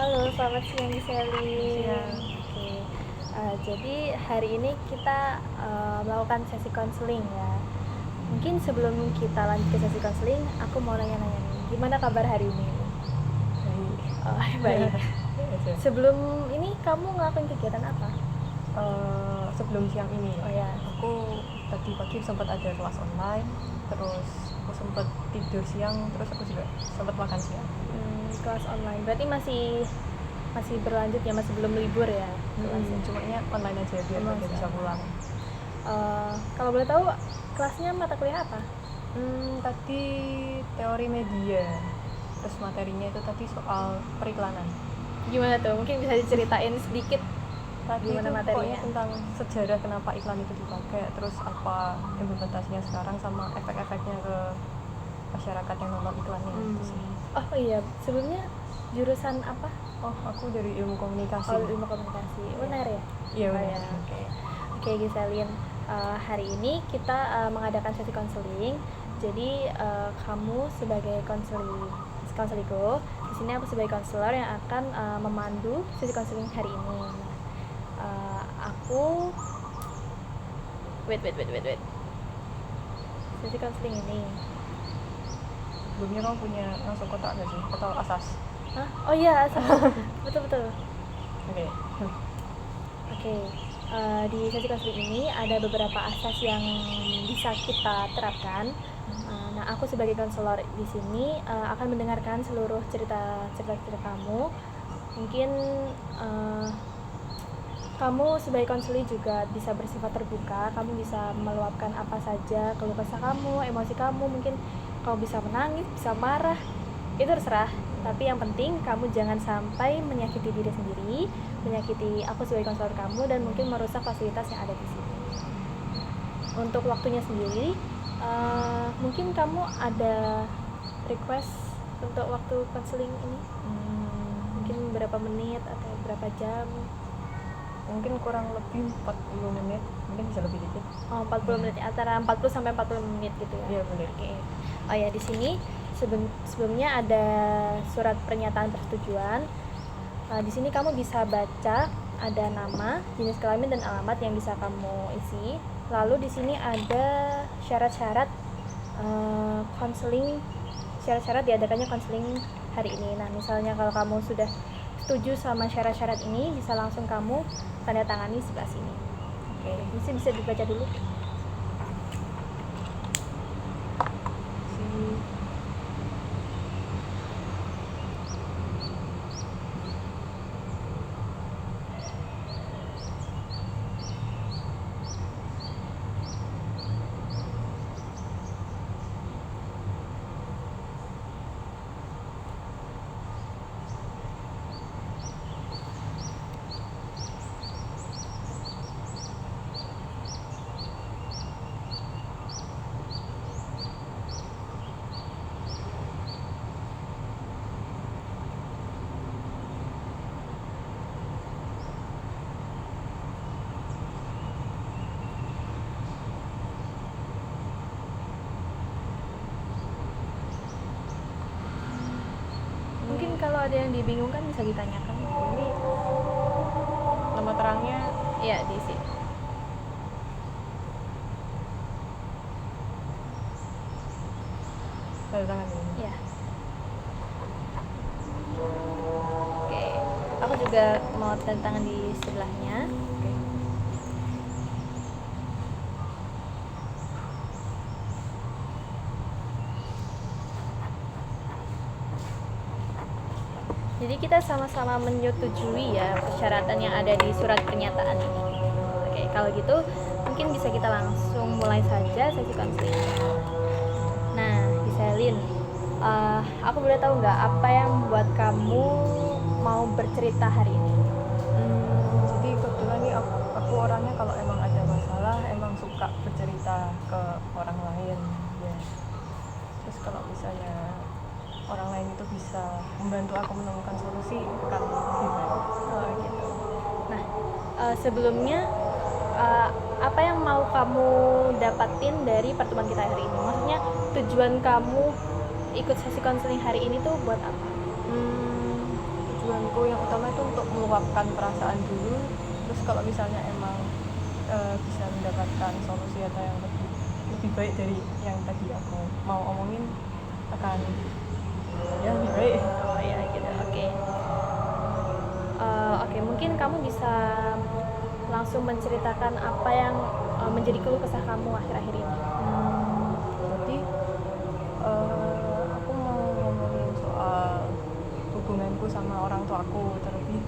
Halo, selamat siang Sally. Siang. Oke, jadi hari ini kita melakukan sesi konseling ya. Mungkin sebelum kita lanjut ke sesi konseling, aku mau nanya-nanya nih, gimana kabar hari ini? Baik. Oh, baik. Aja. Sebelum ini kamu ngelakuin kegiatan apa? Sebelum siang ini Oh ya. aku tadi pagi sempat ada kelas online, terus aku sempat tidur siang, terus aku juga sempat makan siang. Kelas online. Berarti masih berlanjut ya, masih belum libur ya kelasnya? Cuma online aja biar Online dia bisa aja. pulang. Kalau boleh tahu kelasnya mata kuliah apa? Tadi teori media, terus materinya itu tadi soal periklanan. Gimana tuh? Mungkin bisa diceritain sedikit Tadi gimana itu materinya? pokoknya tentang sejarah kenapa iklan itu dipakai, terus apa implementasinya sekarang sama efek-efeknya ke masyarakat yang nonton iklannya. Itu sih. Oh iya, sebelumnya jurusan apa? Oh, aku dari ilmu komunikasi. Oh, ilmu komunikasi. Benar ya? Iya, Oh, benar. ya. Oke, Giselin. Hari ini kita mengadakan sesi konseling. Jadi kamu sebagai konselingku, di sini aku sebagai konselor yang akan memandu sesi konseling hari ini. Aku wait. Sesi konseling ini. Sebelumnya kamu punya langsung kontrak nggak sih? Atau asas? Hah? Oh iya, betul. Oke. Di sesi konseling ini ada beberapa asas yang bisa kita terapkan. Nah, aku sebagai konselor di sini akan mendengarkan seluruh cerita kamu. Mungkin kamu sebagai konselor juga bisa bersifat terbuka. Kamu bisa meluapkan apa saja keluh kesah kamu, emosi kamu. Mungkin kamu bisa menangis, bisa marah. Itu terserah. Tapi yang penting kamu jangan sampai menyakiti diri sendiri, menyakiti aku sebagai konselor kamu, dan mungkin merusak fasilitas yang ada di sini. Untuk waktunya sendiri, mungkin kamu ada request untuk waktu konseling ini? Mungkin berapa menit atau berapa jam? Mungkin kurang lebih 40 menit, mungkin bisa lebih dikit. Oh, 40 menit, antara 40 sampai 40 menit gitu ya? Iya, benar. Oke. Oh ya, di sini sebelumnya ada surat pernyataan persetujuan. Di sini kamu bisa baca, ada nama, jenis kelamin, dan alamat yang bisa kamu isi. Lalu di sini ada syarat-syarat konseling, syarat-syarat diadakannya konseling hari ini. Nah, misalnya kalau kamu sudah setuju sama syarat-syarat ini, bisa langsung kamu tanda tangani sebelah sini. Oke, bisa dibaca dulu. Mungkin kalau ada yang dibingungkan bisa ditanyakan. Ini nama terangnya Iya, diisi. tanda tangan ini. Iya. Oke, aku juga mau tanda tangan di sebelahnya. Oke. Jadi kita sama-sama menyetujui ya persyaratan yang ada di surat pernyataan ini. Oke, kalau gitu mungkin bisa kita langsung mulai saja sesi konseling. Nah, Giselin, aku boleh tahu nggak apa yang membuat kamu mau bercerita hari ini? Jadi kebetulan nih aku orangnya kalau emang ada masalah emang suka bercerita ke orang lain ya. Terus kalau misalnya orang lain itu bisa membantu aku menemukan solusi akan lebih baik. Oh gitu. Nah, sebelumnya apa yang mau kamu dapatin dari pertemuan kita hari ini? Maksudnya tujuan kamu ikut sesi konseling hari ini tuh buat apa? tujuanku yang utama itu untuk meluapkan perasaan dulu, terus kalau misalnya emang bisa mendapatkan solusi atau yang lebih baik dari yang tadi aku mau omongin, akan ya lebih baik. Oh ya gitu, oke. Oke, mungkin kamu bisa langsung menceritakan apa yang menjadi keluh kesah kamu akhir-akhir ini. Jadi aku mau ngomongin soal hubunganku sama orang tuaku, terlebih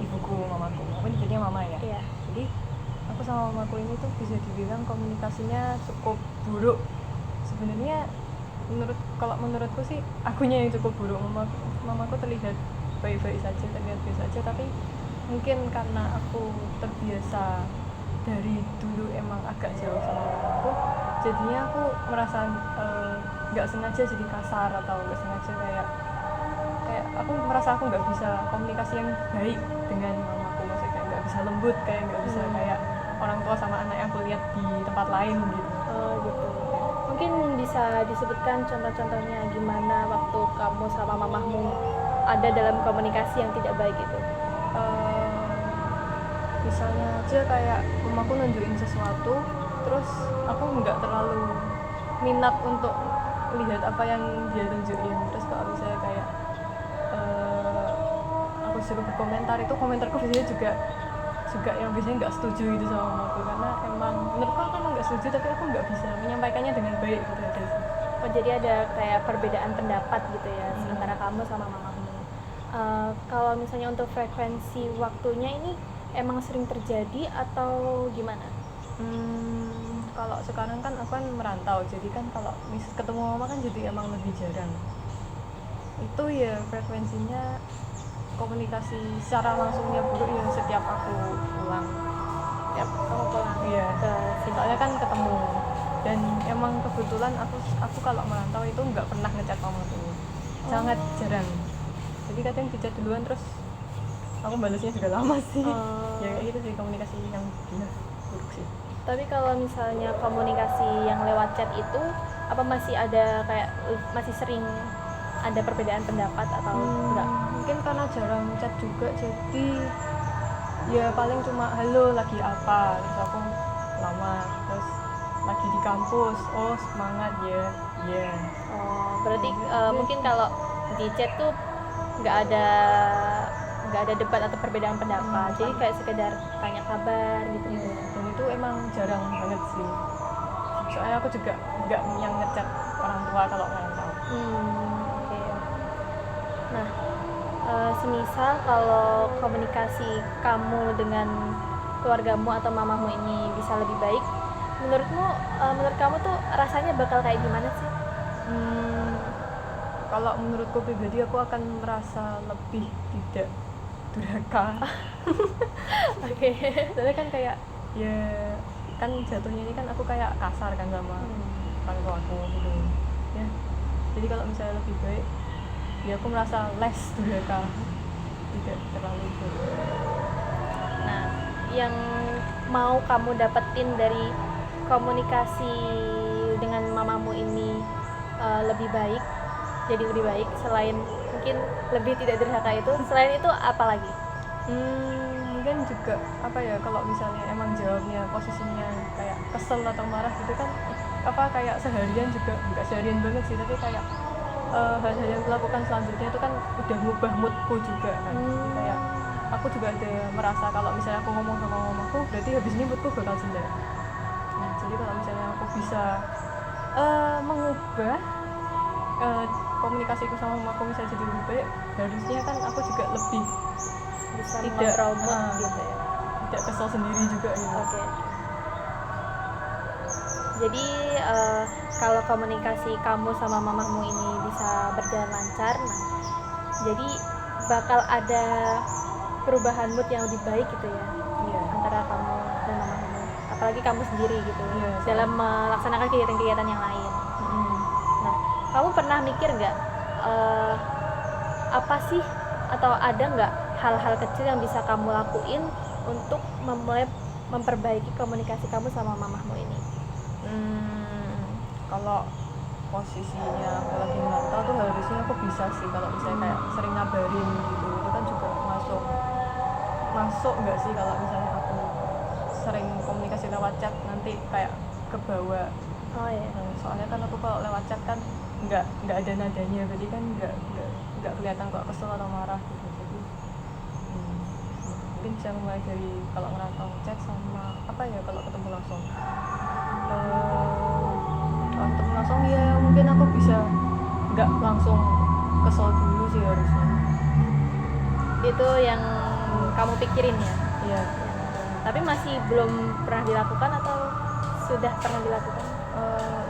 ibuku, mamaku. Aku nyebutnya mama ya. Iya. Jadi aku sama mamaku ini tuh bisa dibilang komunikasinya cukup buruk. Sebenarnya kalau menurutku sih akunya yang cukup buruk. Mamaku terlihat baik-baik saja, terlihat biasa saja, tapi mungkin karena aku terbiasa dari dulu emang agak jauh sama mamaku, jadinya aku merasa nggak sengaja jadi kasar atau nggak sengaja kayak aku merasa aku nggak bisa komunikasi yang baik dengan mamaku, maksudnya kayak nggak bisa lembut, kayak nggak bisa kayak orang tua sama anak yang aku lihat di tempat lain gitu. Oh gitu. Mungkin bisa disebutkan contoh-contohnya gimana waktu kamu sama mamahmu ada dalam komunikasi yang tidak baik itu. Misalnya aja kayak mamaku nunjukin sesuatu, terus aku nggak terlalu minat untuk lihat apa yang dia tunjukin. Terus kalau misalnya kayak aku suruh berkomentar, itu komentarku biasanya juga yang biasanya nggak setuju gitu sama mamaku, karena emang menurutku aku emang nggak setuju, tapi aku nggak bisa menyampaikannya dengan baik gitu aja sih. Oh jadi ada kayak perbedaan pendapat gitu ya antara kamu sama mamahmu. Kalau misalnya untuk frekuensi waktunya ini emang sering terjadi atau gimana? Kalau sekarang kan aku kan merantau, jadi kan kalau ketemu mama kan jadi emang lebih jarang. Itu ya frekuensinya komunikasi secara langsungnya buruk ya setiap aku pulang. Tiap kamu pulang Iya. ke sini. Soalnya kan ketemu, dan emang kebetulan aku kalau merantau itu nggak pernah ngechat mamaku, sangat jarang. Jadi kadang dicat duluan, terus aku balasnya juga lama sih. Ya kayak gitu sih komunikasi yang gila buruk sih. Tapi kalau misalnya komunikasi yang lewat chat itu apa masih ada kayak masih sering ada perbedaan pendapat atau enggak? Mungkin karena jarang chat juga, jadi ya paling cuma halo lagi apa, terus aku lama, terus lagi di kampus, oh semangat ya, ya. Oh berarti mungkin kalau di chat tuh nggak ada debat atau perbedaan pendapat, jadi kayak sekedar tanya kabar gitu. Dan itu emang jarang banget sih, soalnya aku juga nggak yang ngechat orang tua kalau merantau. Oke. Nah, semisal kalau komunikasi kamu dengan keluargamu atau mamamu ini bisa lebih baik, menurut kamu tuh rasanya bakal kayak gimana sih? Kalau menurutku pribadi, aku akan merasa lebih tidak durhaka. Oke. Soalnya kan kayak ya kan jatuhnya ini kan aku kayak kasar kan sama orang tua aku gitu ya. Jadi kalau misalnya lebih baik, ya aku merasa less durhaka, tidak terlalu durhaka. Nah, yang mau kamu dapetin dari komunikasi dengan mamamu ini lebih baik, jadi lebih baik, selain mungkin lebih tidak durhaka itu, selain itu apa lagi? Mungkin juga apa ya, kalau misalnya emang jawabnya posisinya kayak kesel atau marah gitu kan, apa kayak seharian juga, nggak seharian banget sih, tapi kayak hal-hal yang dilakukan selanjutnya itu kan udah ngubah moodku juga kan. Kayak aku juga ada merasa kalau misalnya aku ngomong sama mamaku, berarti habis ini moodku bakal jelek. Nah, jadi kalau misalnya aku bisa mengubah komunikasiku sama mamaku bisa jadi lebih baik, harusnya kan aku juga lebih Bisa tidak mengontrol mood gitu ya. tidak kesel sendiri juga gitu. Oke. Jadi kalau komunikasi kamu sama mamahmu ini bisa berjalan lancar, nah jadi bakal ada perubahan mood yang lebih baik gitu ya. Iya. Antara kamu dan mamahmu, apalagi kamu sendiri gitu, Iya, dalam melaksanakan kegiatan-kegiatan yang lain. Nah, kamu pernah mikir nggak apa sih atau ada nggak hal-hal kecil yang bisa kamu lakuin untuk memulai memperbaiki komunikasi kamu sama mamahmu ini? Kalau posisinya aku lagi merantau tuh harusnya aku bisa sih, kalau misalnya kayak sering ngabarin gitu, itu kan juga masuk nggak sih kalau misalnya aku sering komunikasi lewat chat nanti kayak ke bawah. Oh iya. Soalnya kan aku kalau lewat chat kan nggak ada nadanya, berarti kan nggak kelihatan kok kesel atau marah gitu. Jadi mungkin bisa mulai dari kalau ngerantau chat sama apa ya, kalau ketemu langsung kalau ketemu langsung ya mungkin aku bisa nggak langsung kesel dulu sih harusnya. Itu yang kamu pikirin ya? Iya. Tapi masih belum pernah dilakukan atau sudah pernah dilakukan?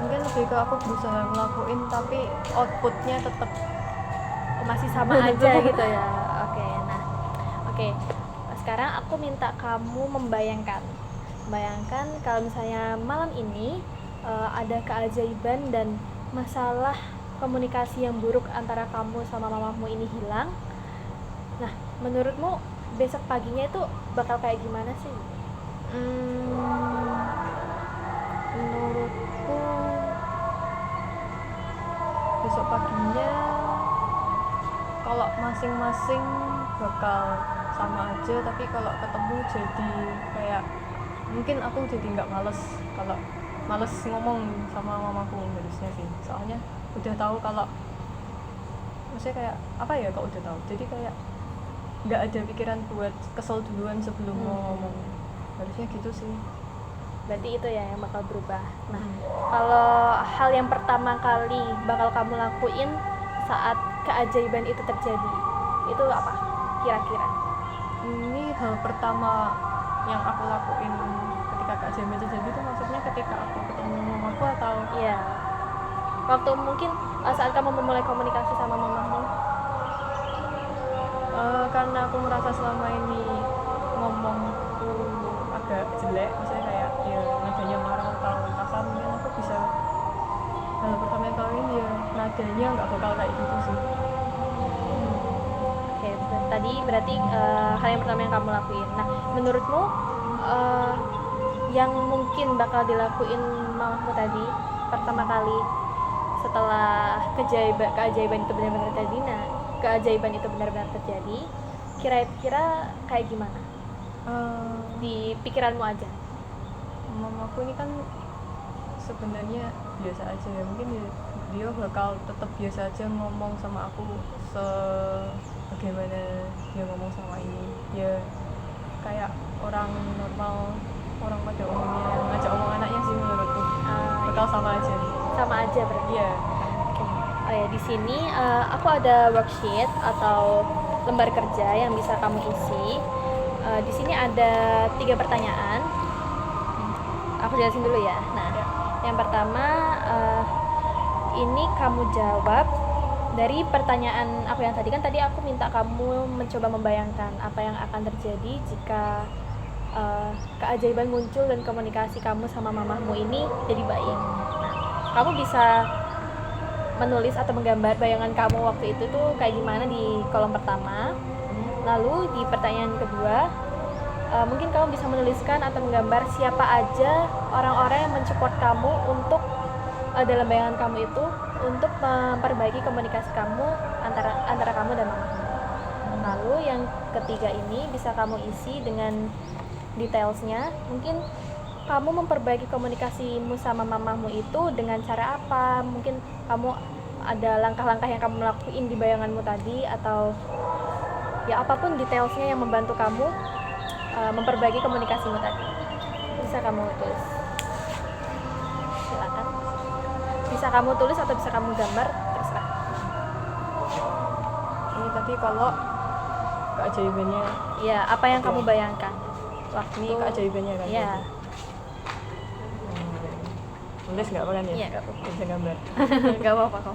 Mungkin lebih ke aku berusaha ngelakuin tapi outputnya tetap Masih sama aja gitu ya. Oke. Sekarang aku minta kamu membayangkan kalau misalnya malam ini ada keajaiban dan masalah komunikasi yang buruk antara kamu sama mamamu ini hilang. Nah, menurutmu besok paginya itu bakal kayak gimana sih? Menurutku besok paginya kalau masing-masing bakal sama aja, tapi kalau ketemu jadi kayak mungkin aku jadi nggak males ngomong sama mamaku harusnya sih, soalnya udah tahu kalau maksudnya kayak apa ya, kalau udah tahu jadi kayak nggak ada pikiran buat kesel duluan sebelum ngomong, harusnya gitu sih. Berarti itu ya yang bakal berubah. Nah, kalau hal yang pertama kali bakal kamu lakuin saat keajaiban itu terjadi, itu apa kira-kira? Ini hal pertama yang aku lakuin ketika keajaiban terjadi itu maksudnya ketika aku ketemu mamaku atau? Iya. Waktu mungkin saat kamu memulai komunikasi sama mamamu. Karena aku merasa selama ini ngomongku agak jelek, maksudnya kayak ya nadanya marah atau kasar, mungkin aku bisa hal pertama yang kali ini ya nadanya nggak bakal kayak gitu sih. Oke, tadi berarti hal yang pertama yang kamu lakuin. Nah, menurutmu yang mungkin bakal dilakuin mamamu tadi pertama kali setelah keajaiban itu benar-benar terjadi, keajaiban itu benar-benar terjadi, kira-kira kayak gimana? Di pikiranmu aja. Mamaku ini kan sebenarnya biasa aja ya, mungkin dia bakal tetap biasa aja ngomong sama aku sebagaimana dia ngomong sama ini, ya kayak orang normal, orang pada umumnya yang ngajak omong anaknya sih menurutku. Bakal sama aja berarti ya. Oh ya, di sini aku ada worksheet atau lembar kerja yang bisa kamu isi. Di sini ada 3 pertanyaan. Aku jelasin dulu ya. Nah, yang pertama ini kamu jawab dari pertanyaan aku yang tadi. Kan tadi aku minta kamu mencoba membayangkan apa yang akan terjadi jika keajaiban muncul dan komunikasi kamu sama mamamu ini jadi baik. Nah, kamu bisa menulis atau menggambar bayangan kamu waktu itu tuh kayak gimana di kolom pertama. Lalu di pertanyaan kedua, mungkin kamu bisa menuliskan atau menggambar siapa aja orang-orang yang mensupport kamu untuk dalam bayangan kamu itu untuk memperbaiki komunikasi kamu antara kamu dan mamamu. Lalu yang ketiga ini bisa kamu isi dengan detailsnya. Mungkin kamu memperbaiki komunikasimu sama mamamu itu dengan cara apa? Mungkin kamu ada langkah-langkah yang kamu lakuin di bayanganmu tadi, atau ya apapun detailsnya yang membantu kamu memperbaiki komunikasimu tadi. Bisa kamu tulis. Silakan. Bisa kamu tulis atau bisa kamu gambar, terserah. Ini tadi kalau keajaibannya. Ya, apa yang kamu bayangkan? Ini keajaibannya kan? Iya. Nulis nggak apa kan ya? Iya, nggak apa-apa. Bisa gambar. Nggak apa-apa kok.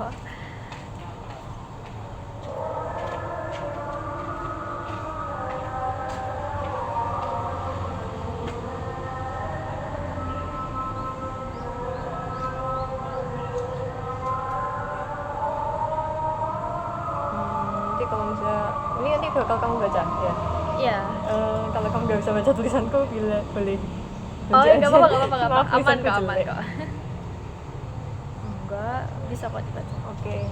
Nanti kalau misalnya ini nanti bakal kamu baca ya? Iya. Kalau kamu nggak bisa baca tulisanku, boleh. Oh, nggak apa-apa. Maaf, Aman tulisanku kok. jelek. Enggak, bisa kok dibaca. Oke.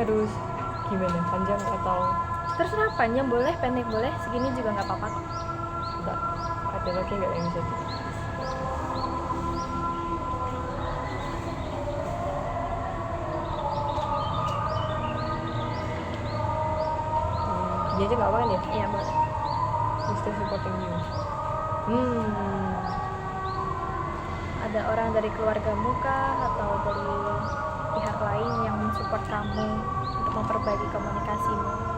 harus gimana, panjang atau Terserah, panjang boleh, pendek boleh, segini juga nggak apa-apa. enggak? Ada lagi nggak yang bisa gini aja nggak apa kan ya? Iya boleh. Still supporting you. Ada orang dari keluargamu kah atau dari pihak lain yang mensupport kamu untuk memperbaiki komunikasimu?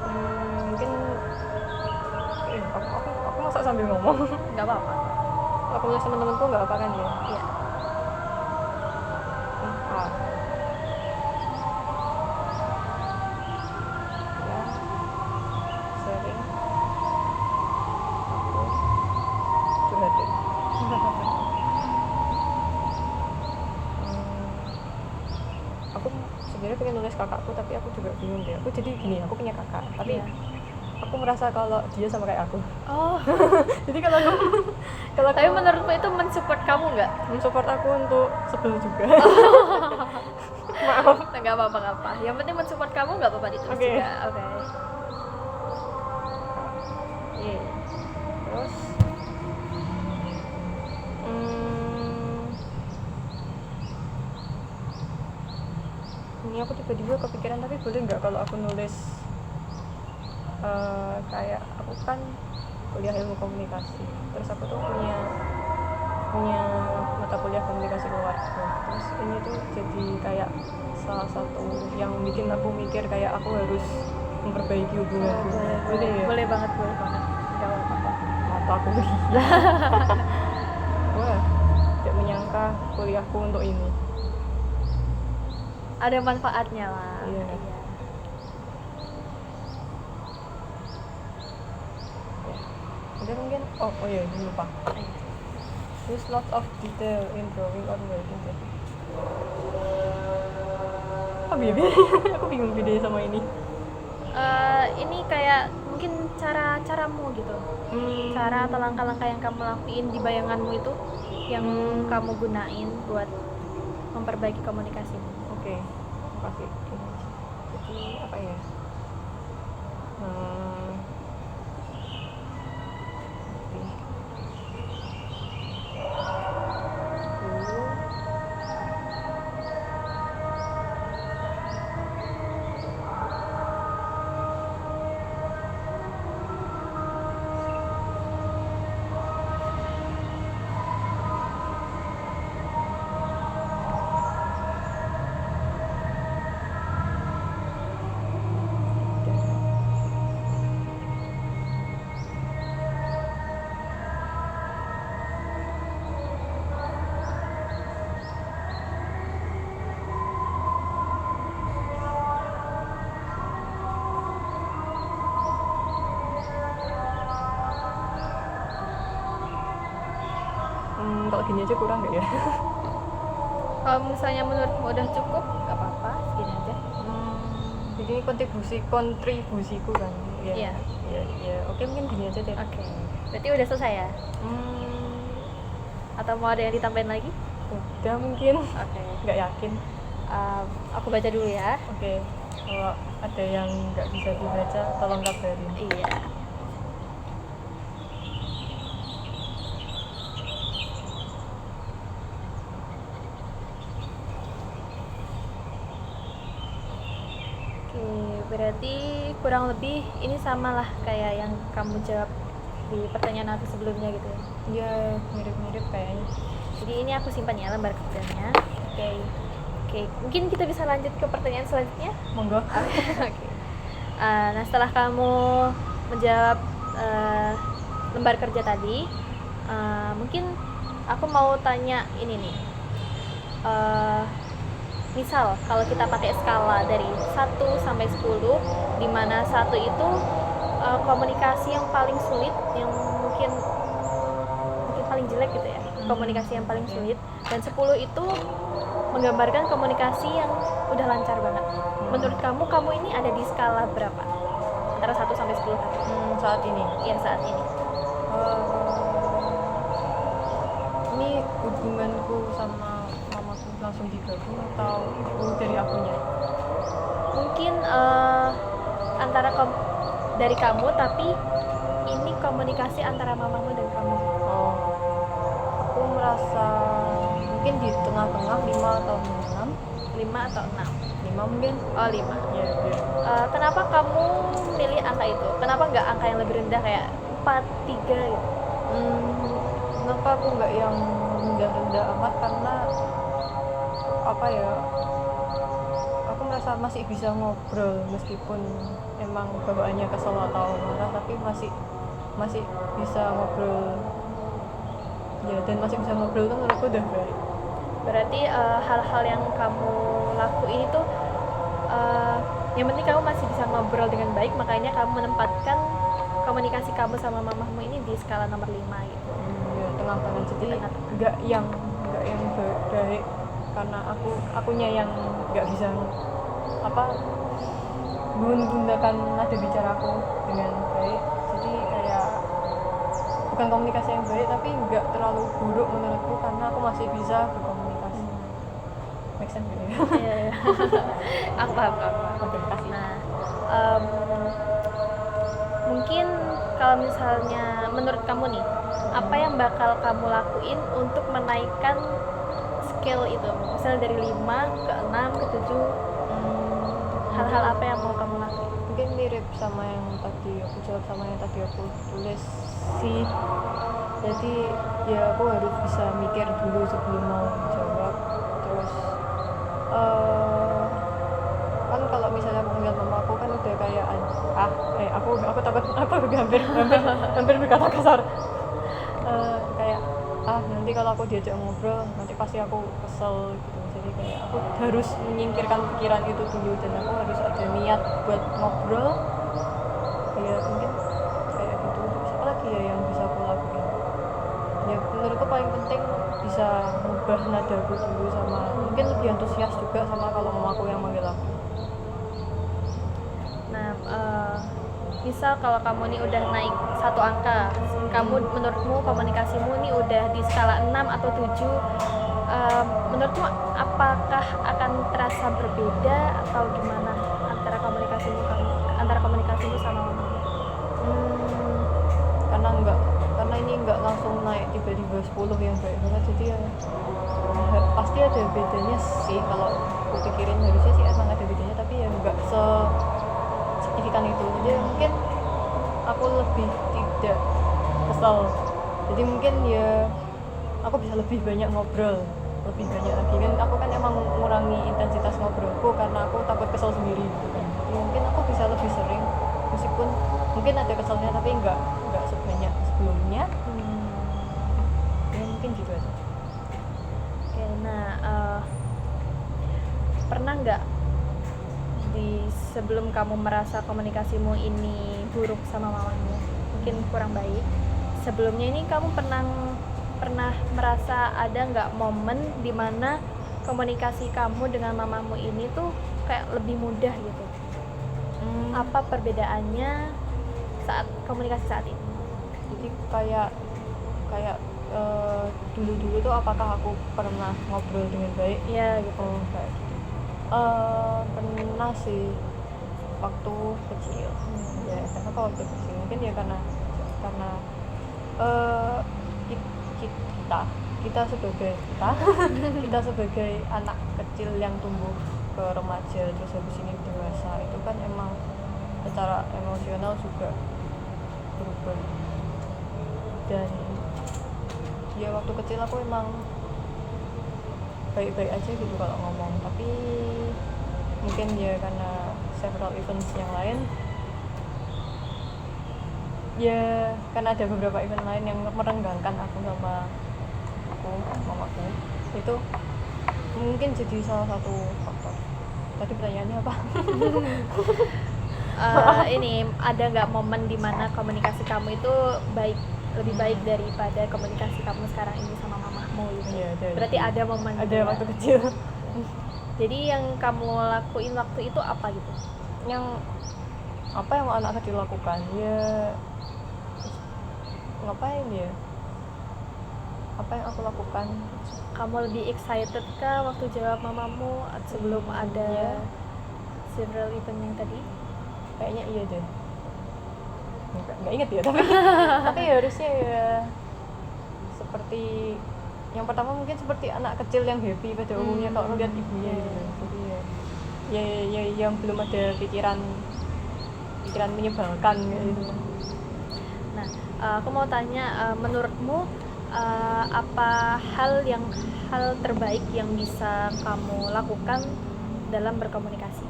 Mungkin aku masa sambil ngomong. Nggak apa-apa. Kalau aku bilang teman-temanku nggak apa kan ya? Iya. Ya, sering aku curhatin. Aku sebenarnya pengen nulis kakakku tapi aku juga bingung deh. Aku jadi gini, aku punya kakak tapi Iya. aku merasa kalau dia sama kayak aku. Oh, Jadi kalau tapi menurutmu itu mensupport kamu nggak? mensupport aku untuk sebel juga. Maaf. Nggak apa-apa, nggak apa. Yang penting mensupport kamu nggak apa-apa ditulis Oke. juga. Oke. Iya. Terus ini aku tiba-tiba kepikiran tapi boleh nggak kalau aku nulis kayak aku kan kuliah ilmu komunikasi, terus aku tuh punya mata kuliah komunikasi keluarga, terus ini tuh jadi kayak salah satu yang bikin aku mikir kayak aku harus memperbaiki hubunganku. Boleh ya? Boleh banget, boleh banget. Nggak apa-apa. Mata aku dia. Wah, tidak menyangka kuliahku untuk ini. Ada manfaatnya lah. Iya. Ada mungkin oh iya ini lupa. Use lots of detail in drawing or writing. Aku bingung bedanya sama ini. Ini kayak mungkin caramu gitu. Cara atau langkah-langkah yang kamu lakuin di bayanganmu itu yang kamu gunain buat memperbaiki komunikasimu. Oke, makasih. Jadi apa ya? Kalau gini aja kurang nggak ya? Kalau misalnya menurutmu udah cukup, nggak apa-apa, segini aja. Jadi ini kontribusiku kan? Iya. Ya. Oke, mungkin gini aja deh. Oke. Berarti udah selesai ya? Atau mau ada yang ditambahin lagi? Udah mungkin. Oke. Nggak yakin. Aku baca dulu ya. Oke. Kalau ada yang nggak bisa dibaca, tolong kabarin. Iya. Berarti kurang lebih ini sama lah kayak yang kamu jawab di pertanyaan aku sebelumnya gitu ya. Iya, mirip-mirip kayaknya. Jadi ini aku simpan ya lembar kerjanya. Oke, mungkin kita bisa lanjut ke pertanyaan selanjutnya. Monggo. Oke. Nah setelah kamu menjawab lembar kerja tadi, mungkin aku mau tanya ini nih. Misal kalau kita pakai skala dari 1 sampai 10, di mana 1 itu komunikasi yang paling sulit, yang mungkin paling jelek gitu ya, komunikasi yang paling sulit, dan 10 itu menggambarkan komunikasi yang udah lancar banget. Menurut kamu ini ada di skala berapa? Antara 1 sampai 10 tadi. Saat ini. Iya, saat ini. Ini hubunganku sama mamaku langsung digabung atau dari akunya? Mungkin antara dari kamu, tapi ini komunikasi antara mamamu dan kamu. Oh, aku merasa mungkin di tengah-tengah 5 atau 6. 5 atau 6? 5 mungkin. Oh, 5. Ya. Kenapa kamu milih angka itu? Kenapa nggak angka yang lebih rendah kayak 4, 3 gitu? Kenapa aku nggak yang rendah-rendah amat, karena apa ya, aku merasa masih bisa ngobrol meskipun emang bawaannya kesel atau marah, tapi masih bisa ngobrol ya, dan masih bisa ngobrol itu menurutku udah baik. Berarti hal-hal yang kamu lakuin itu yang penting kamu masih bisa ngobrol dengan baik, makanya kamu menempatkan komunikasi kamu sama mamamu ini di skala nomor 5 gitu. Ya, tengah-tengah, jadi nggak yang baik karena akunya yang nggak bisa menggunakan nada bicaraku dengan baik, jadi kayak bukan komunikasi yang baik, tapi nggak terlalu buruk menurutku karena aku masih bisa berkomunikasi. Make sense gitu ya? Iya. Aku paham. Oke, kasih. Nah, mungkin kalau misalnya menurut kamu nih, apa yang bakal kamu lakuin untuk menaikkan skill itu? Misalnya dari 5 ke 6 ke 7, hal-hal apa yang mau kamu lakuin? Mungkin mirip sama yang tadi aku jawab, sama yang tadi aku tulis sih. Jadi ya aku harus bisa mikir dulu sebelum mau jawab. Terus kan kalau misalnya aku ngeliat mama aku kan udah kayak aku takut hampir berkata kasar. Kayak nanti kalau aku diajak ngobrol nanti pasti aku kesel gitu, jadi kayak aku harus menyingkirkan pikiran itu dulu, dan aku harus ada niat buat ngobrol ya, mungkin kayak gitu. Terus apa lagi ya yang bisa aku lakuin? Ya menurutku paling penting bisa ngubah nadaku dulu, sama mungkin lebih antusias juga sama kalau mamaku yang manggil aku. Nah, misal kalau kamu nih udah naik 1 angka, kamu menurutmu komunikasimu nih udah di skala 6 atau 7, menurutmu apakah akan terasa berbeda atau gimana antara komunikasimu sama mamamu? Karena ini enggak langsung naik tiba-tiba 10 yang baik banget, jadi ya pasti ada bedanya sih. Kalau aku pikirin harusnya sih emang ada bedanya, tapi ya enggak signifikan itu. Jadi mungkin aku lebih tidak kesel, jadi mungkin ya aku bisa lebih banyak ngobrol, lebih banyak lagi. Kan aku kan emang mengurangi intensitas ngobrolku karena aku takut kesel sendiri gitu kan. Jadi mungkin aku bisa lebih sering, meskipun mungkin ada keselnya tapi enggak sebanyak sebelumnya. Ya mungkin gitu aja. Oke, nah pernah nggak sebelum kamu merasa komunikasimu ini buruk sama mamamu, mungkin kurang baik, sebelumnya ini kamu pernah merasa ada nggak momen dimana komunikasi kamu dengan mamamu ini tuh kayak lebih mudah gitu? Apa perbedaannya saat komunikasi saat ini? Jadi kayak dulu tuh apakah aku pernah ngobrol dengan baik? Ya gitu. Kayak gitu. Pernah sih waktu kecil. Ya karena kalau waktu kecil mungkin ya karena kita sebagai anak kecil yang tumbuh ke remaja terus habis ini dewasa, itu kan emang secara emosional juga berubah. Dan ya waktu kecil aku emang baik-baik aja gitu kalau ngomong, tapi mungkin ya karena several events yang lain, ya karena ada beberapa event lain yang merenggangkan aku sama mamaku, itu mungkin jadi salah satu faktor. Tadi pertanyaannya apa? Ini ada nggak momen dimana komunikasi kamu itu lebih baik daripada komunikasi kamu sekarang ini sama mamamu gitu? Iya, ada. Berarti ada momen Ada juga. waktu kecil. Jadi yang kamu lakuin waktu itu apa gitu? Yang apa yang anak kecil lakukan? Ya ngapain ya? apa yang aku lakukan. Kamu lebih excited kah waktu jawab mamamu sebelum ada Iya. several event yang tadi? Kayaknya iya deh, nggak inget ya tapi tapi ya harusnya ya seperti yang pertama mungkin seperti anak kecil yang happy pada umumnya kalau melihat ibunya gitu. Jadi ya yang belum ada pikiran menyebalkan gitu. Nah, aku mau tanya, menurutmu apa hal terbaik yang bisa kamu lakukan dalam berkomunikasi?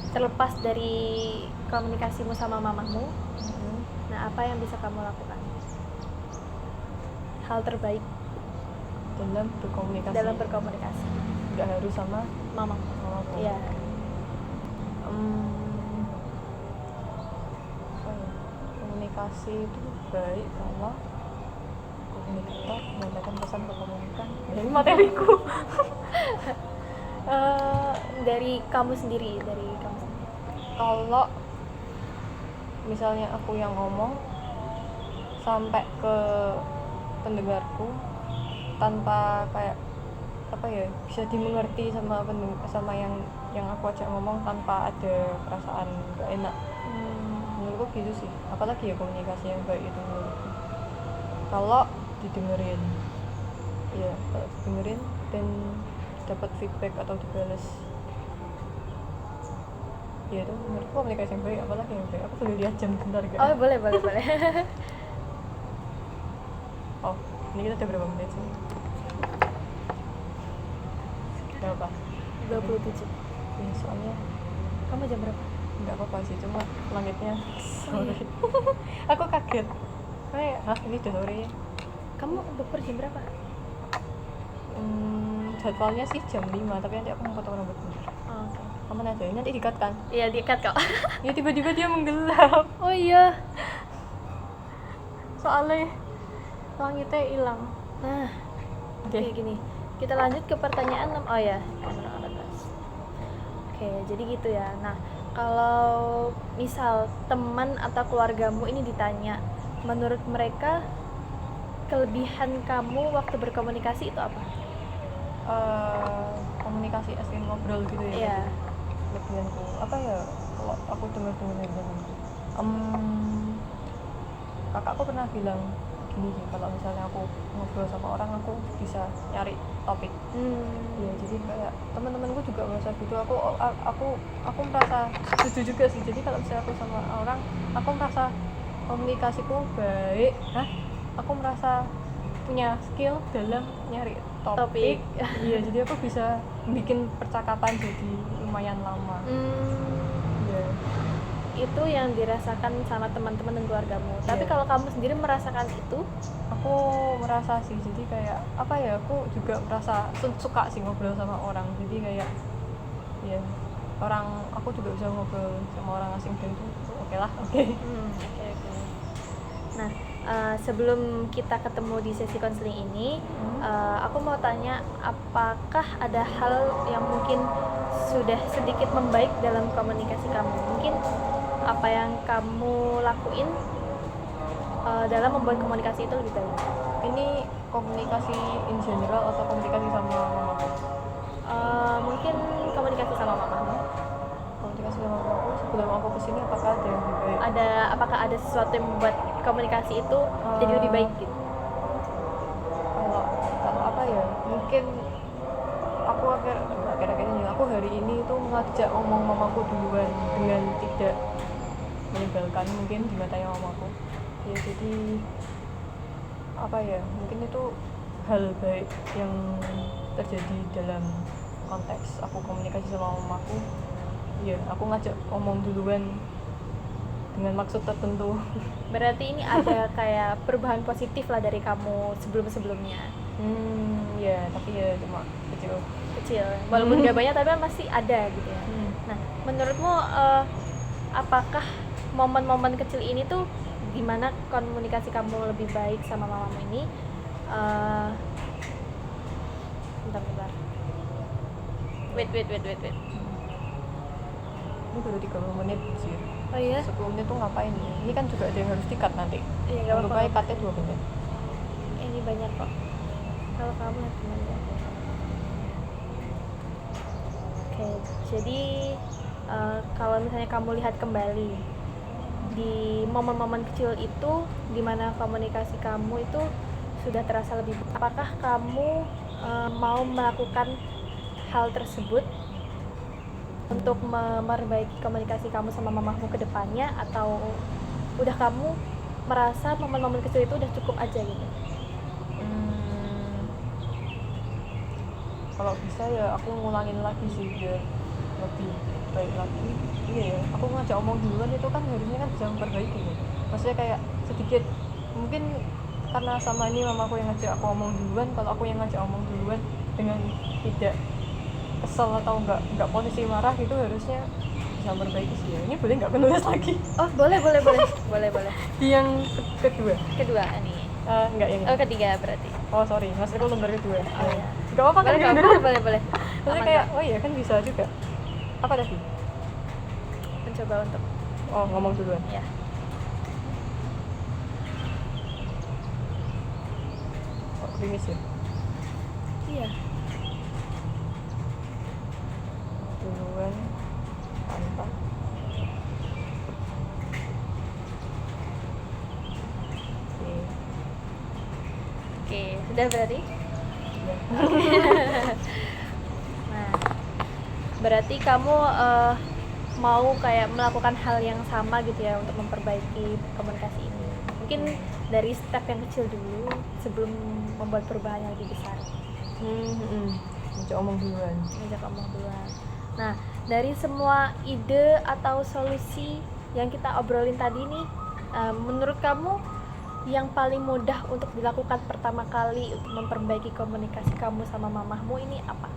Terlepas dari komunikasimu sama mamamu, nah apa yang bisa kamu lakukan? Hal terbaik dalam berkomunikasi. nggak harus sama Mamamu. mamaku. Iya. Apa ya? Komunikasi itu baik kalau komunikator menyampaikan pesan ke komunikan. Ini materiku. Dari kamu sendiri. Kalau misalnya aku yang ngomong sampai ke pendengarku tanpa kayak apa ya, bisa dimengerti sama yang aku ajak ngomong tanpa ada perasaan gak enak. Menurutku gitu sih, apalagi ya komunikasi yang baik itu menurutku kalau didengerin dan dapat feedback atau dibalas. Ya itu menurutku komunikasi yang baik. Apalagi yang baik, aku boleh lihat jam bentar gak? Oh, boleh. Oh, ini kita udah berapa menit sih? Berapa? 27. Ya, soalnya Kamu jam berapa? nggak apa-apa sih, cuma langitnya sore. iya. Aku kaget kayak, ini udah sore ya? Kamu bukber jam berapa? Jadwalnya sih jam 5, tapi nanti aku mau potong rambut bentar. Oh, oke. Aman aja, ini nanti di-cut kan? Iya, di-cut kok. Ya tiba-tiba dia menggelap. Oh iya. Soalnya langitnya hilang. Nah, Oke. Oke, gini. Kita lanjut ke pertanyaan 6. Oh ya, nomor 14. Oke, jadi gitu ya. Nah, kalau misal teman atau keluargamu ini ditanya, menurut mereka kelebihan kamu waktu berkomunikasi itu apa? Komunikasi asli ngobrol gitu ya. Iya. Lebihanku apa ya, kalau aku dengar lebihanku, kakakku pernah bilang gini sih, kalau misalnya aku ngobrol sama orang aku bisa nyari topik. Ya jadi kayak teman-temanku juga merasa gitu. Aku merasa setuju juga sih. Jadi kalau misalnya aku sama orang, aku merasa komunikasiku baik. Aku merasa punya skill dalam nyari topik. Iya, jadi aku bisa bikin percakapan jadi lumayan lama. Iya. Itu yang dirasakan sama teman-teman dan keluargamu. Tapi Iya. kalau kamu sendiri merasakan itu, Aku merasa sih, jadi kayak apa ya, aku juga merasa suka sih ngobrol sama orang. Jadi kayak ya aku juga bisa ngobrol sama orang asing dan itu oke lah. Oke. Nah, sebelum kita ketemu di sesi konseling ini, aku mau tanya, apakah ada hal yang mungkin sudah sedikit membaik dalam komunikasi kamu? Mungkin apa yang kamu lakuin dalam membuat komunikasi itu lebih baik? Ini komunikasi in general atau komunikasi sama mamaku? Mungkin komunikasi sama mamamu. Komunikasi sama mamaku sebelum aku kesini, apakah ada yang lebih baik? Apakah ada sesuatu yang membuat komunikasi itu jadi lebih baik gitu? Kalau apa ya, mungkin aku akhir-akhir ini, aku hari ini itu ngajak ngomong mamaku duluan dengan tidak menyebalkan mungkin di matanya mamaku. Ya jadi apa ya, mungkin itu hal baik yang terjadi dalam konteks aku komunikasi sama mamaku. Ya, aku ngajak ngomong duluan dengan maksud tertentu. Berarti ini ada kayak perubahan positif lah dari kamu sebelum-sebelumnya. Ya, tapi ya cuma kecil. Walaupun gak banyak tapi masih ada gitu ya. Nah, menurutmu apakah momen-momen kecil ini tuh gimana komunikasi kamu lebih baik sama mamamu ini? Bentar. Wait. Ini baru 30 menit sih. Oh iya? 10 menit tuh ngapain ini kan juga ada yang harus di-cut nanti. Iya, gak Lupa apa-apa. cut-nya 2 menit. Ini banyak kok. Kalau kamu lihat kembali. Oke, jadi kalau misalnya kamu lihat kembali di momen-momen kecil itu di mana komunikasi kamu itu sudah terasa lebih, apakah kamu mau melakukan hal tersebut untuk memperbaiki komunikasi kamu sama mamahmu ke depannya, atau udah kamu merasa momen-momen kecil itu udah cukup aja gitu? Kalau bisa ya aku ngulangin lagi sih biar lebih baik lagi. Iya ya, aku ngajak omong duluan itu kan harusnya kan bisa memperbaiki ya. Maksudnya kayak sedikit, mungkin karena sama ini mamaku yang ngajak aku omong duluan, kalau aku yang ngajak omong duluan dengan tidak kesel atau nggak posisi marah gitu, harusnya bisa memperbaiki sih ya. Ini boleh nggak aku nulis lagi? Oh boleh. Yang kedua Nih. enggak yang Oh ketiga berarti. oh sorry, maksudku lembar kedua. Oh iya. Gak apa-apa kan? Boleh. Maksudnya kayak oh iya kan bisa juga. Apa tadi? Mencoba untuk Ngomong duluan. ya. Krimis ya? Iya. Duluan tanpa Oke, sudah berarti. Nah, berarti kamu mau kayak melakukan hal yang sama gitu ya untuk memperbaiki komunikasi ini. Mungkin dari step yang kecil dulu sebelum membuat perubahan yang lebih besar. Ngajak omong duluan. Nah, dari semua ide atau solusi yang kita obrolin tadi nih, menurut kamu yang paling mudah untuk dilakukan pertama kali untuk memperbaiki komunikasi kamu sama mamahmu ini apa?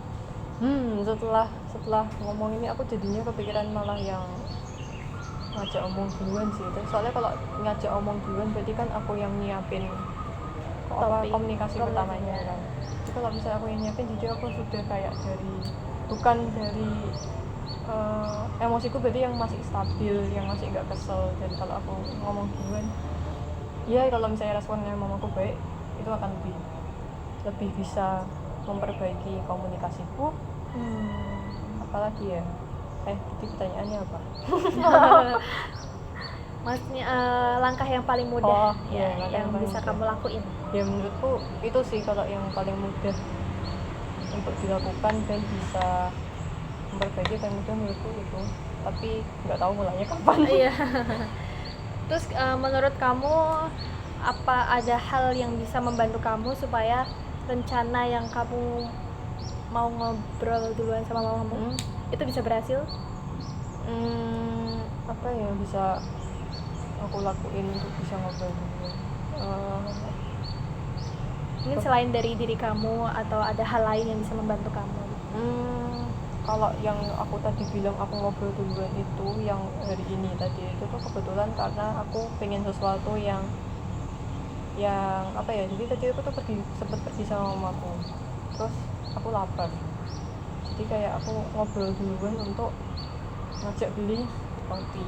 Setelah ngomong ini aku jadinya kepikiran malah yang ngajak omong duluan sih. Soalnya kalau ngajak omong duluan berarti kan aku yang nyiapin komunikasi pertamanya kan. Jadi kalau misalnya aku yang nyiapin, jadi aku sudah kayak bukan dari emosiku berarti yang masih stabil, yang masih nggak kesel. Jadi kalau aku ngomong duluan, ya kalau misalnya responnya mamaku baik, itu akan lebih bisa memperbaiki komunikasiku. Apalagi ya? Jadi pertanyaannya apa? Maksudnya langkah yang paling mudah yang bisa kamu lakuin. Ya menurutku itu sih kalau yang paling mudah untuk dilakukan dan bisa memperbaiki paling mudah menurutku itu. Tapi nggak tahu mulainya kapan. Iya. Terus menurut kamu apa ada hal yang bisa membantu kamu supaya rencana yang kamu mau ngobrol duluan sama mamamu itu bisa berhasil? Apa ya bisa aku lakuin untuk bisa ngobrol duluan? Mungkin selain dari diri kamu atau ada hal lain yang bisa membantu kamu? Kalau yang aku tadi bilang aku ngobrol duluan itu yang hari ini tadi itu tuh kebetulan karena aku pengen sesuatu yang apa ya, jadi tadi aku tuh sempat pergi sama mamaku, terus aku lapar, jadi kayak aku ngobrol duluan untuk ngajak beli roti.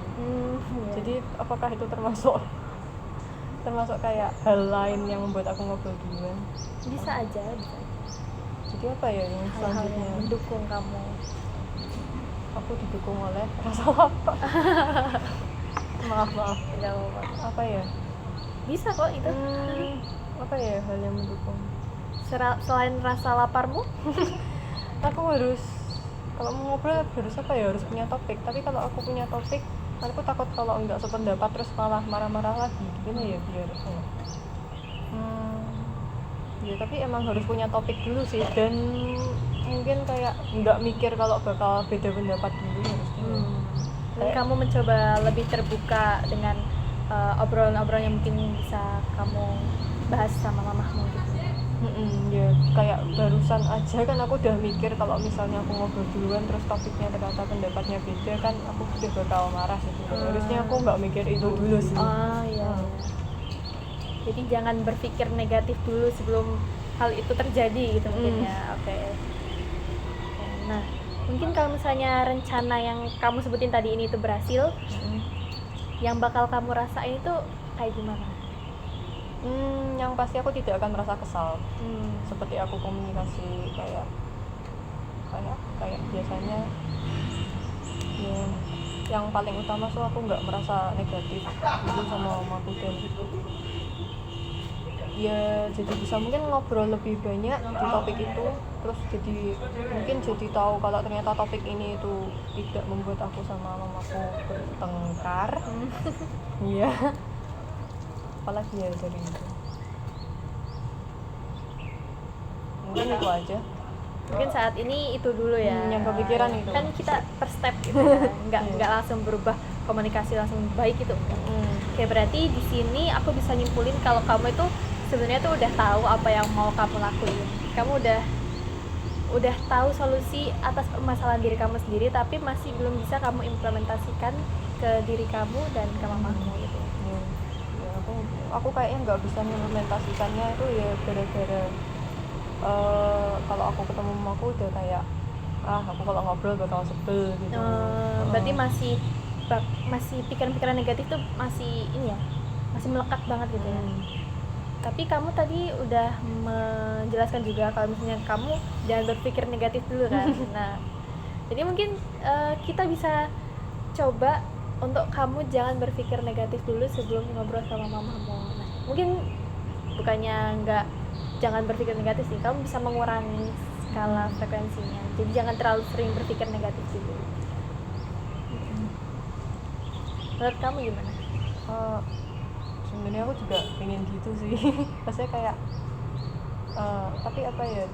Jadi apakah itu termasuk kayak hal lain yang membuat aku ngobrol duluan? Bisa aja. Jadi apa ya yang selanjutnya yang mendukung kamu? Aku didukung oleh rasa lapar. maaf Tidak apa-apa. Apa ya, bisa kok itu. Apa ya hal yang mendukung selain rasa laparmu? Aku harus, kalau mau ngobrol harus apa ya, harus punya topik. Tapi kalau aku punya topik, aku takut kalau enggak sependapat terus malah marah-marah lagi. Gimana ya biar ya tapi emang harus punya topik dulu sih, dan mungkin kayak nggak mikir kalau bakal beda pendapat dulu harusnya. Dan kamu mencoba lebih terbuka dengan obrolan-obrolan yang mungkin bisa kamu bahas sama mamahmu gitu. Ya kayak barusan aja kan aku udah mikir kalau misalnya aku ngobrol duluan terus topiknya ternyata pendapatnya beda, kan aku udah bakal marah gitu. Harusnya aku nggak mikir itu dulu sih. Iya. Jadi jangan berpikir negatif dulu sebelum hal itu terjadi gitu mungkin ya. Oke. Nah, mungkin kalau misalnya rencana yang kamu sebutin tadi ini itu berhasil, yang bakal kamu rasain itu kayak gimana? Yang pasti aku tidak akan merasa kesal. Seperti aku komunikasi kayak biasanya ya, yang paling utama tuh aku nggak merasa negatif itu sama mamaku, dan ya jadi bisa mungkin ngobrol lebih banyak di topik itu, terus mungkin jadi tahu kalau ternyata topik ini itu tidak membuat aku sama mamaku bertengkar. Iya. Apalagi ya dari itu, mungkin itu aja. Mungkin saat ini itu dulu ya. Yang kepikiran itu. Kan kita per step gitu ya. Nggak langsung berubah komunikasi langsung baik itu. Oke, berarti di sini aku bisa nyimpulin kalau kamu itu sebenarnya tuh udah tahu apa yang mau kamu lakuin. Kamu udah tahu solusi atas permasalahan diri kamu sendiri, tapi masih belum bisa kamu implementasikan ke diri kamu dan ke mamamu gitu. Ya, aku kayaknya nggak bisa mengimplementasikannya itu ya gara-gara kalau aku ketemu mamaku udah kayak aku kalau ngobrol bakal sebel gitu. Berarti masih pikiran-pikiran negatif tuh masih ini ya, masih melekat banget gitu ya. Tapi kamu tadi udah menjelaskan juga kalau misalnya kamu jangan berpikir negatif dulu kan. Nah, jadi mungkin kita bisa coba untuk kamu jangan berpikir negatif dulu sebelum ngobrol sama mamamu. Nah, mungkin bukannya jangan berpikir negatif sih, kamu bisa mengurangi skala frekuensinya. Jadi jangan terlalu sering berpikir negatif dulu. Menurut kamu gimana? Sebenarnya aku juga pengen gitu sih. Rasanya kayak tapi apa ya,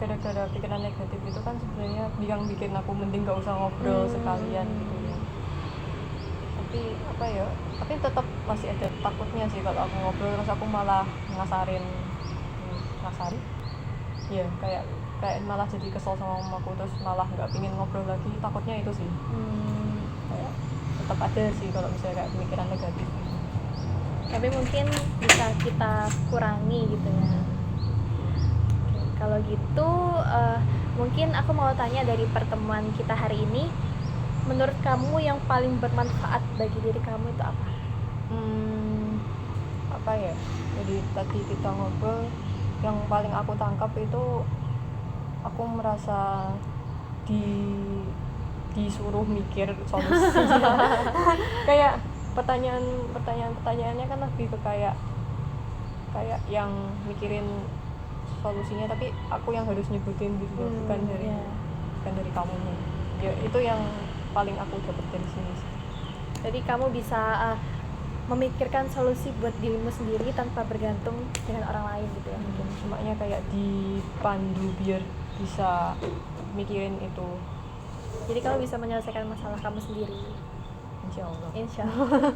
gara-gara pikiran negatif itu kan sebenarnya yang bikin aku mending gak usah ngobrol sekalian gitu ya. Tapi apa ya, tapi tetap masih ada takutnya sih kalau aku ngobrol terus aku malah ngasarin ya, kayak malah jadi kesel sama mamaku terus malah nggak pingin ngobrol lagi. Takutnya itu sih. Kayak tetap ada sih kalau misalnya kayak pemikiran negatif. Tapi mungkin bisa kita kurangi gitu ya. Oke, kalau gitu mungkin aku mau tanya dari pertemuan kita hari ini, menurut kamu yang paling bermanfaat bagi diri kamu itu apa? Apa ya, jadi tadi kita ngobrol, yang paling aku tangkap itu aku merasa disuruh mikir solusi. Kayak pertanyaannya kan lebih ke kayak yang mikirin solusinya, tapi aku yang harus nyebutin gitu, bukan dari kamu nih. Ya itu yang paling aku dapat dari sini sih. Jadi kamu bisa memikirkan solusi buat dirimu sendiri tanpa bergantung dengan orang lain gitu ya. Mungkin semuanya kayak dipandu biar bisa mikirin itu. Jadi kamu bisa menyelesaikan masalah kamu sendiri. Insya Allah.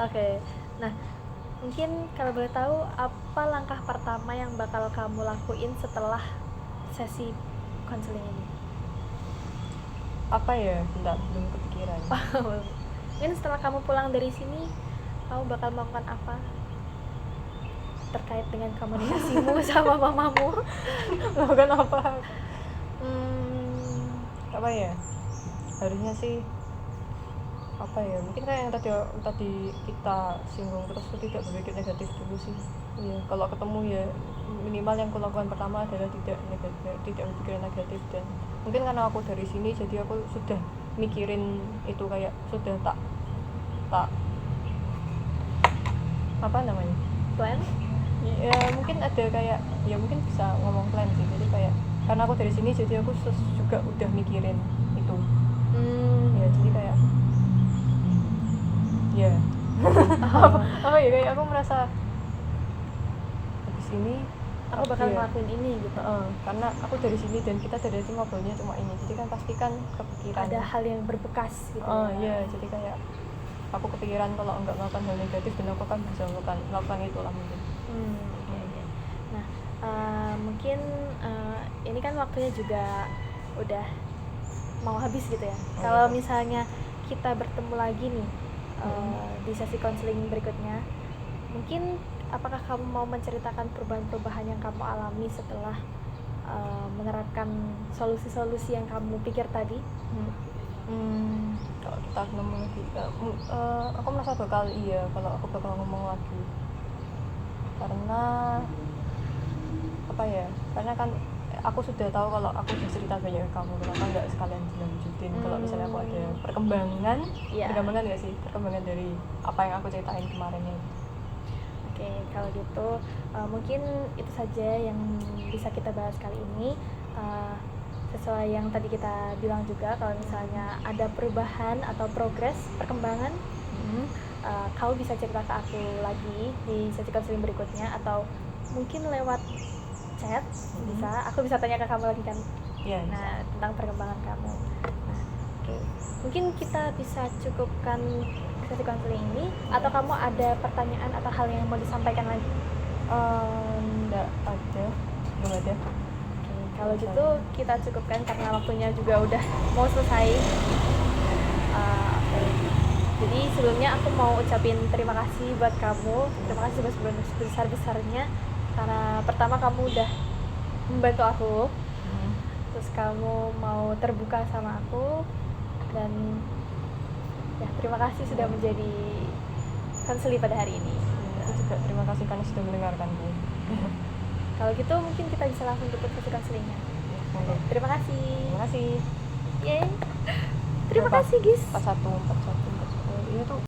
Oke. Nah, mungkin kalau boleh tahu apa langkah pertama yang bakal kamu lakuin setelah sesi konseling ini? Apa ya? Belum kepikiran. Mungkin setelah kamu pulang dari sini, kamu bakal melakukan apa terkait dengan komunikasimu sama mamamu? Melakukan apa? Apa ya? Harusnya sih apa ya? Mungkin kayak yang tadi kita singgung, terus tidak berpikir negatif dulu sih. Iya, kalau ketemu ya minimal yang kulakukan pertama adalah tidak berpikir negatif. Dan mungkin karena aku dari sini jadi aku sudah mikirin itu, kayak sudah tak apa namanya, Plan? Ya mungkin ada kayak, ya mungkin bisa ngomong plan sih. Jadi kayak karena aku dari sini jadi aku juga udah mikirin itu. Ya jadi kayak ya apa ya, kayak aku merasa habis ini aku bakal ngelakuin ini gitu. Karena aku dari sini dan kita dari sini ngobrolnya cuma ini, jadi kan pasti kan kepikiran ada hal yang berbekas gitu. Ya jadi kayak aku kepikiran kalau enggak melakukan hal negatif dan aku kan bisa melakukan itulah mungkin. Okay. Nah, mungkin ini kan waktunya juga udah mau habis gitu ya. Kalau misalnya kita bertemu lagi nih di sesi konseling berikutnya, mungkin apakah kamu mau menceritakan perubahan-perubahan yang kamu alami setelah menerapkan solusi-solusi yang kamu pikir tadi? Kalau kita ngomong lagi, aku merasa bakal kalau aku bakal ngomong lagi. Karena apa ya, karena kan aku sudah tahu kalau aku udah cerita banyak ke kamu, kenapa nggak sekalian dilanjutin kalau misalnya aku ada perkembangan. Iya. Perkembangan nggak sih, perkembangan dari apa yang aku ceritain kemarinnya. Oke, kalau gitu mungkin itu saja yang bisa kita bahas kali ini. Sesuai yang tadi kita bilang juga, kalau misalnya ada perubahan atau progres, perkembangan, kau bisa cerita ke aku lagi di sesi konseling berikutnya, atau mungkin lewat chat bisa, aku bisa tanya ke kamu lagi kan. Iya, bisa. Nah, tentang perkembangan kamu. Nah, oke. Mungkin kita bisa cukupkan sesi konseling ini, atau kamu ada pertanyaan atau hal yang mau disampaikan lagi? Nggak ada, belum ada. Oke, kalau gitu kita cukupkan karena waktunya juga udah mau selesai. Oke. Jadi sebelumnya aku mau ucapin terima kasih buat kamu, terima kasih sebesar-besarnya karena pertama kamu udah membantu aku, terus kamu mau terbuka sama aku, dan ya terima kasih sudah menjadi konseli pada hari ini. Aku juga terima kasih karena sudah mendengarkanku. Kalau gitu mungkin kita bisa langsung tutup sesi konselingnya. Terima kasih. Terima kasih. Yeay. Terima kasih guys. 41 41 41. Iya tuh